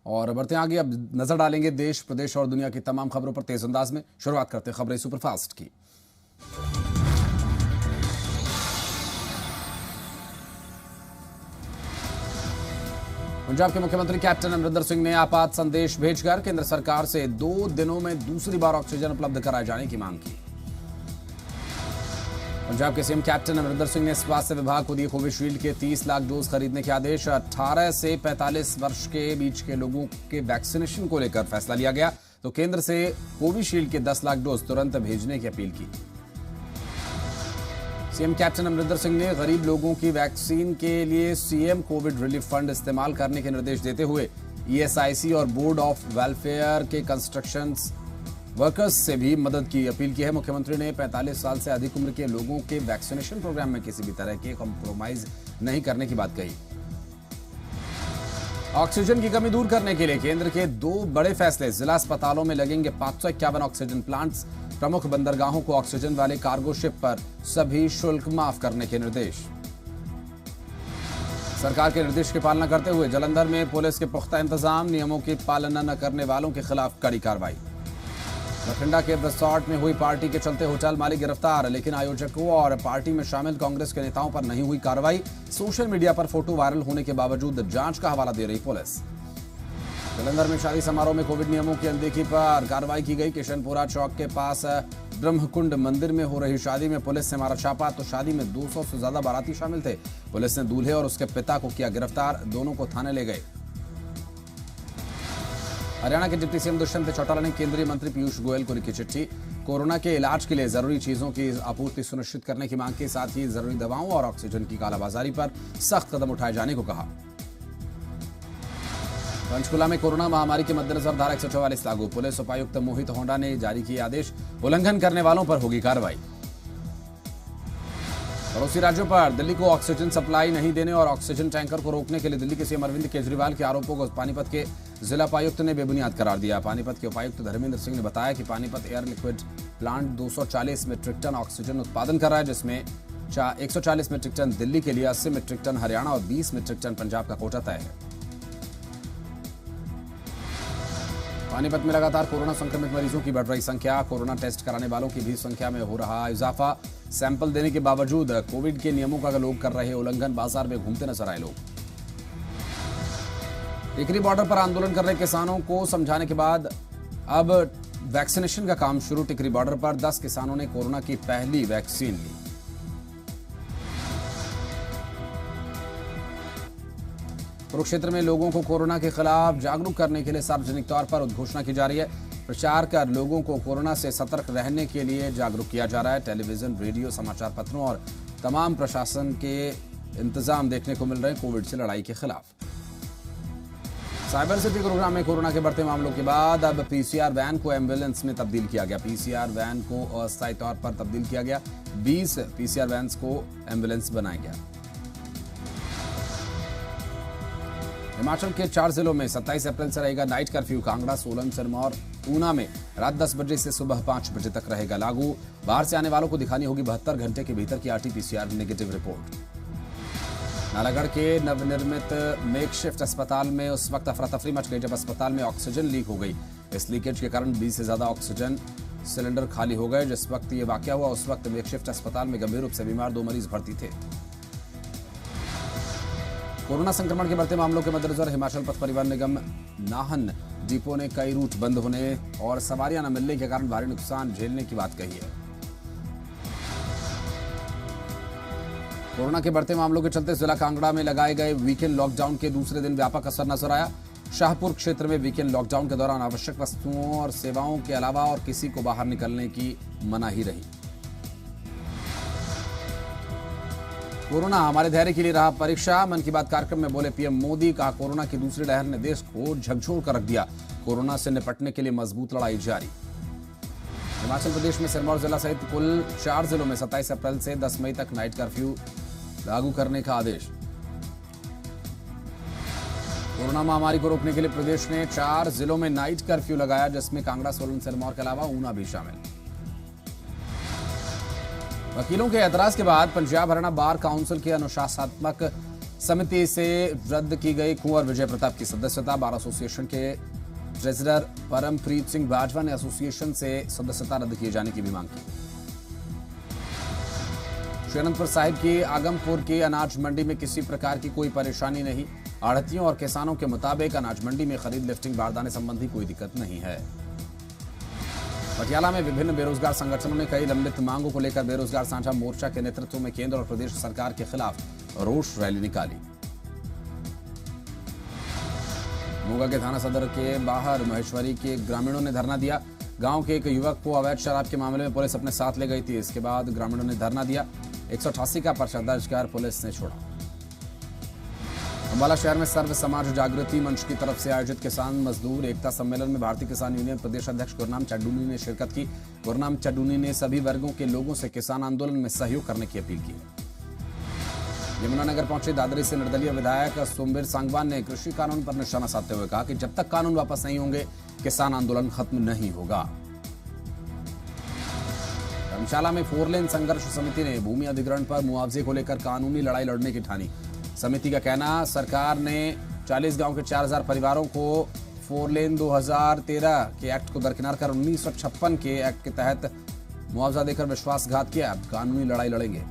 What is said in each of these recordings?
और बढ़ते आगे, अब नजर डालेंगे देश, प्रदेश और दुनिया की तमाम खबरों पर तेज अंदाज में। शुरुआत करते हैं खबरें सुपरफास्ट की। पंजाब के मुख्यमंत्री कैप्टन अमरिंदर सिंह ने आपात संदेश भेजकर केंद्र सरकार से 2 दिनों में दूसरी बार ऑक्सीजन उपलब्ध कराए जाने की मांग की। पंजाब के सीएम कैप्टन अमरिंदर सिंह ने स्वास्थ्य विभाग को दिए कोविशील्ड के 30 लाख डोज खरीदने के आदेश। 18 से 45 वर्ष के बीच के लोगों के वैक्सीनेशन को लेकर फैसला लिया गया, तो केंद्र से कोविशील्ड के 10 लाख डोज तुरंत भेजने की अपील की। सीएम कैप्टन अमरिंदर सिंह ने गरीब लोगों की वैक्सीन के लिए सीएम कोविड रिलीफ फंड इस्तेमाल करने के निर्देश देते हुए ईएसआईसी और बोर्ड ऑफ वेलफेयर के कंस्ट्रक्शन वर्कर्स से भी मदद की अपील की है। मुख्यमंत्री ने 45 साल से अधिक उम्र के लोगों के वैक्सीनेशन प्रोग्राम में किसी भी तरह के कॉम्प्रोमाइज नहीं करने की बात कही। ऑक्सीजन की कमी दूर करने के लिए केंद्र के 2 बड़े फैसले। जिला अस्पतालों में लगेंगे 551 ऑक्सीजन प्लांट्स। प्रमुख बंदरगाहों को ऑक्सीजन वाले कार्गो शिप पर सभी शुल्क माफ करने के निर्देश। सरकार के निर्देश की पालना करते हुए जालंधर में पुलिस के पुख्ता इंतजाम। नियमों की पालना न करने वालों के खिलाफ कड़ी कार्रवाई। बठिंडा के रिसोर्ट में हुई पार्टी के चलते होटल मालिक गिरफ्तार, लेकिन आयोजकों और पार्टी में शामिल कांग्रेस के नेताओं पर नहीं हुई कार्रवाई। सोशल मीडिया पर फोटो वायरल होने के बावजूद जांच का हवाला दे रही पुलिस। जालंधर में शादी समारोह में कोविड नियमों की अनदेखी पर कार्रवाई की गई। किशनपुरा चौक के पास ब्रह्मकुंड मंदिर में हो रही शादी में पुलिस ने मारा छापा, तो शादी में 200 से ज्यादा बाराती शामिल थे। पुलिस ने दूल्हे और उसके पिता को किया गिरफ्तार, दोनों को थाने ले गए। हरियाणा के डिप्टी सीएम दुष्यंत चौटाला ने केंद्रीय मंत्री पीयूष गोयल को लिखी चिट्ठी। कोरोना के इलाज के लिए जरूरी चीजों की आपूर्ति सुनिश्चित करने की मांग के साथ ही जरूरी दवाओं और ऑक्सीजन की कालाबाजारी पर सख्त कदम उठाए जाने को कहा। पंचकुला में कोरोना महामारी के मद्देनजर धारा 144 लागू। पुलिस उपायुक्त मोहित होंडा ने जारी किए आदेश, उल्लंघन करने वालों पर होगी कार्रवाई। पड़ोसी राज्यों पर दिल्ली को ऑक्सीजन सप्लाई नहीं देने और ऑक्सीजन टैंकर को रोकने के लिए दिल्ली के सीएम अरविंद केजरीवाल के आरोपों को पानीपत के जिला उपायुक्त ने बेबुनियाद करार दिया। पानीपत के उपायुक्त धर्मेंद्र सिंह ने बताया कि Panipat air liquid plant 240 metric ton oxygen उत्पादन कर रहा है, जिसमें 140 मीट्रिक टन दिल्ली के लिए, 80 मीट्रिक टन हरियाणा और 20 मीट्रिक टन पंजाब का कोटा तय है। पानीपत में लगातार कोरोना संक्रमित मरीजों की बढ़ रही संख्या। कोरोना टेस्ट कराने वालों की भी संख्या में हो रहा इजाफा। सैंपल देने के बावजूद कोविड के नियमों का लोग कर रहे उल्लंघन। बाजार में घूमते नजर आए लोग। टिकरी बॉर्डर पर आंदोलन कर रहे किसानों को समझाने के बाद अब वैक्सीनेशन का काम शुरू। टिकरी बॉर्डर पर 10 किसानों ने कोरोना की पहली वैक्सीन ली। कुरुक्षेत्र में लोगों को कोरोना के खिलाफ जागरूक करने के लिए सार्वजनिक तौर पर उद्घोषणा की जा रही है। प्रचार कर लोगों को कोरोना से सतर्क रहने के लिए जागरूक किया जा रहा है। टेलीविजन, रेडियो, समाचार पत्रों और तमाम प्रशासन के इंतजाम देखने को मिल रहे हैं कोविड से लड़ाई के खिलाफ। साइबर सिटी गुरुग्राम में कोरोना के बढ़ते मामलों के बाद अब पीसीआर वैन को एम्बुलेंस में तब्दील किया गया। पीसीआर वैन को अस्थायी तौर पर तब्दील किया गया। 20 पीसीआर वैन को एम्बुलेंस बनाया गया। हिमाचल के 4 जिलों में 27 अप्रैल से रहेगा नाइट कर्फ्यू। कांगड़ा, सोलन, सिरमौर, ऊना में रात 10 बजे से सुबह 5 बजे तक रहेगा लागू। बाहर से आने वालों को दिखानी होगी 72 घंटे के भीतर की आरटी-पीसीआर नेगेटिव रिपोर्ट। नालागढ़ के नवनिर्मित मेकशिफ्ट अस्पताल में उस वक्त अफरा-तफरी मच गई जब अस्पताल में ऑक्सीजन लीक हो गई। इस लीकेज के कारण 20 से ज्यादा ऑक्सीजन सिलेंडर खाली हो गए। जिस वक्त ये वाकया हुआ उस वक्त मेकशिफ्ट अस्पताल में गंभीर रूप से बीमार 2 मरीज भर्ती थे। कोरोना संक्रमण के बढ़ते मामलों के मद्देनजर हिमाचल पथ परिवहन निगम नाहन डिपो ने कई रूट बंद होने और सवारियां न मिलने के कारण भारी नुकसान झेलने की बात कही है। कोरोना के बढ़ते मामलों के चलते जिला कांगड़ा में लगाए गए वीकेंड लॉकडाउन के दूसरे दिन व्यापक असर नजर आया। शाहपुर क्षेत्र में वीकेंड लॉकडाउन के दौरान आवश्यक वस्तुओं और सेवाओं के अलावा और किसी को बाहर निकलने की मनाही रही। कोरोना हमारे धैर्य के लिए रहा परीक्षा। मन की बात कार्यक्रम में बोले पीएम मोदी, कहा कोरोना की दूसरी लहर ने देश को झकझोर कर रख दिया। कोरोना से निपटने के लिए मजबूत लड़ाई जारी। हिमाचल प्रदेश में सिरमौर जिला सहित कुल 4 जिलों में 27 अप्रैल से 10 मई तक नाइट कर्फ्यू लागू करने का आदेश। कोरोना महामारी को रोकने के लिए प्रदेश ने 4 जिलों में नाइट कर्फ्यू लगाया, जिसमें कांगड़ा, सोलन, सिरमौर के अलावा ऊना भी शामिल। वकीलों के ऐतराज के बाद पंजाब हरियाणा बार काउंसिल के अनुशासनात्मक समिति से रद्द की गई कुंवर विजय प्रताप की सदस्यता। बार एसोसिएशन के ट्रेजरर परमप्रीत सिंह बाजवा ने एसोसिएशन से सदस्यता रद्द किए जाने की भी मांग की। श्री अनंतपुर साहिब की आगमपुर की अनाज मंडी में किसी प्रकार की कोई परेशानी नहीं। आढ़तियों और किसानों के मुताबिक अनाज मंडी में खरीद लिफ्टिंग बारदाने संबंधी कोई दिक्कत नहीं है। पटियाला में विभिन्न बेरोजगार संगठनों ने कई लंबित मांगों को लेकर बेरोजगार साझा मोर्चा के नेतृत्व में केंद्र और प्रदेश सरकार के खिलाफ रोष रैली निकाली। मोगा के थाना सदर के बाहर महेश्वरी के ग्रामीणों ने धरना दिया। गांव के एक युवक को अवैध शराब के मामले में पुलिस अपने साथ ले गई थी। इसके बाद ग्रामीणों ने धरना दिया। 188 का पर्चा दर्ज कर पुलिस ने छोड़ा। अम्बाला शहर में सर्व समाज जागृति मंच की तरफ से आयोजित किसान मजदूर एकता सम्मेलन में भारतीय किसान यूनियन प्रदेश अध्यक्ष गुरनाम चड्डूनी ने शिरकत की। गुरनाम चड्डूनी ने सभी वर्गों के लोगों से किसान आंदोलन में सहयोग करने की अपील की। यमुनानगर पहुंचे दादरी से निर्दलीय विधायक सोमवीर सांगवान ने कृषि कानून पर निशाना साधते हुए कहा कि जब तक कानून वापस नहीं होंगे किसान आंदोलन खत्म नहीं होगा। धर्मशाला में 4 लेन संघर्ष समिति ने भूमि अधिग्रहण पर मुआवजे को लेकर कानूनी लड़ाई लड़ने की ठानी। समिति का कहना, सरकार ने 40 गांव के 4000 परिवारों को 4 लेन 2013 के एक्ट को दरकिनार कर 1956 के एक्ट के तहत मुआवजा देकर विश्वासघात किया। अब कानूनी लड़ाई लड़ेंगे।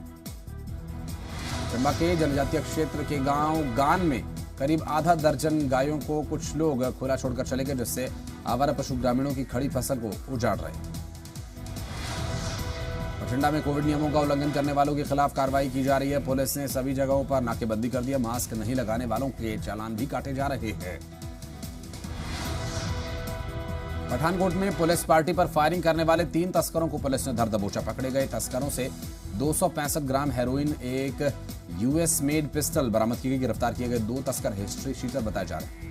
चंबा के जनजातीय क्षेत्र के गांव गान में करीब आधा दर्जन गायों को कुछ लोग खुला छोड़कर चले गए, जिससे आवारा पशु ग्रामीणों की खड़ी फसल को उजाड़ रहे। बठिंडा में कोविड नियमों का उल्लंघन करने वालों के खिलाफ कार्रवाई की जा रही है। पुलिस ने सभी जगहों पर नाकेबंदी कर दिया। मास्क नहीं लगाने वालों के चालान भी काटे जा रहे हैं। पठानकोट में पुलिस पार्टी पर फायरिंग करने वाले 3 तस्करों को पुलिस ने धर दबोचा। पकड़े गए तस्करों से 265 ग्राम हेरोइन, एक यूएस मेड पिस्टल बरामद की गई। गिरफ्तार किए गए 2 तस्कर हिस्ट्री शीटर बताए जा रहे हैं।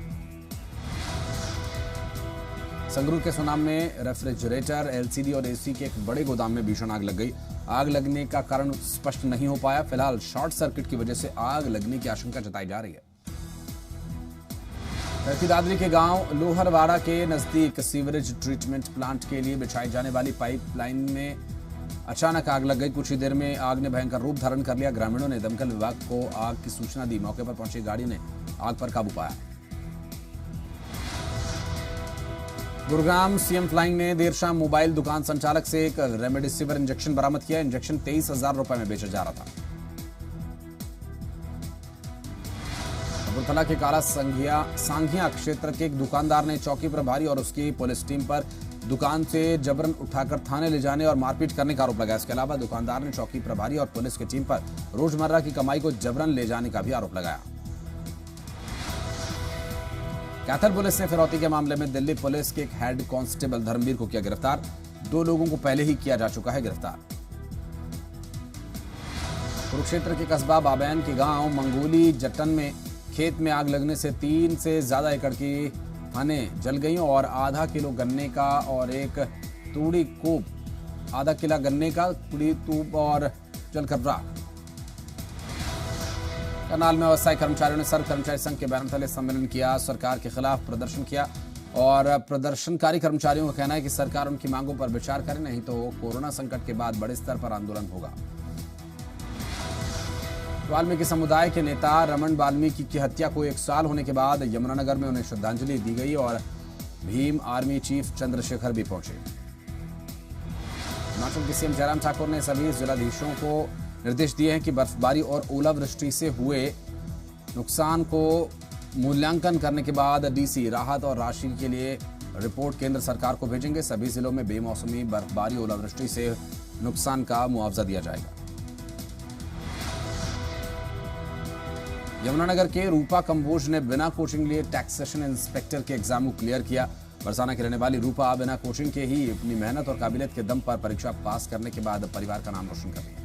संगरूर के सुनाम में रेफ्रिजरेटर, एलसीडी और एसी के एक बड़े गोदाम में भीषण आग लग गई। आग लगने का कारण स्पष्ट नहीं हो पाया। फिलहाल शॉर्ट सर्किट की वजह से आग लगने की आशंका जताई जा रही है। दादरी के गांव लोहरवाड़ा के नजदीक सीवरेज ट्रीटमेंट प्लांट के लिए बिछाई जाने वाली पाइपलाइन में अचानक आग लग गई। कुछ ही देर में आग ने भयंकर रूप धारण कर लिया। ग्रामीणों ने दमकल विभाग को आग की सूचना दी। मौके पर पहुंची गाड़ी ने आग पर काबू पाया। गुरुग्राम सीएम फ्लाइंग ने देर शाम मोबाइल दुकान संचालक से एक रेमडेसिविर इंजेक्शन बरामद किया। इंजेक्शन 23,000 रुपए में बेचा जा रहा था। कपूरथला के काला सांघिया क्षेत्र के एक दुकानदार ने चौकी प्रभारी और उसकी पुलिस टीम पर दुकान से जबरन उठाकर थाने ले जाने और मारपीट करने का आरोप लगाया। इसके अलावा दुकानदार ने चौकी प्रभारी और पुलिस की टीम पर रोजमर्रा की कमाई को जबरन ले जाने का भी आरोप लगाया। कैथल पुलिस ने फिरौती के मामले में दिल्ली पुलिस के एक हेड कांस्टेबल धर्मवीर को किया गिरफ्तार। 2 लोगों को पहले ही किया जा चुका है गिरफ्तार। कुरुक्षेत्र के कस्बा बाबैन के गांव मंगोली जट्टन में खेत में आग लगने से 3 से ज्यादा एकड़ की फसलें जल गई और आधा किलो गन्ने का और एक तूड़ी कूप आधा किला गन्ने का तूड़ी तूप और जलकर राख। करनाल में व्यवसाय कर्मचारियों ने सर्व कर्मचारी संघ के बैनर तले सम्मेलन किया। सरकार के खिलाफ प्रदर्शन किया और प्रदर्शनकारी कर्मचारियों का कहना है कि सरकार उनकी मांगों पर विचार करे, नहीं तो कोरोना संकट के बाद बड़े स्तर पर आंदोलन होगा। वाल्मीकि समुदाय के नेता रमन वाल्मीकि की हत्या को 1 साल होने के बाद यमुनानगर में उन्हें श्रद्धांजलि दी गई और भीम आर्मी चीफ चंद्रशेखर भी पहुंचे। हिमाचल के सीएम जयराम ठाकुर ने सभी जिलाधीशों को निर्देश दिए हैं कि बर्फबारी और ओलावृष्टि से हुए नुकसान को मूल्यांकन करने के बाद डीसी राहत और राशि के लिए रिपोर्ट केंद्र सरकार को भेजेंगे। सभी जिलों में बेमौसमी बर्फबारी ओलावृष्टि से नुकसान का मुआवजा दिया जाएगा। यमुनानगर के रूपा कंबोज ने बिना कोचिंग लिए टैक्सेशन इंस्पेक्टर के एग्जाम को क्लियर किया। बरसाना की रहने वाली रूपा बिना कोचिंग के ही अपनी मेहनत और काबिलियत के दम पर परीक्षा पास करने के बाद परिवार का नाम रोशन कर रही है।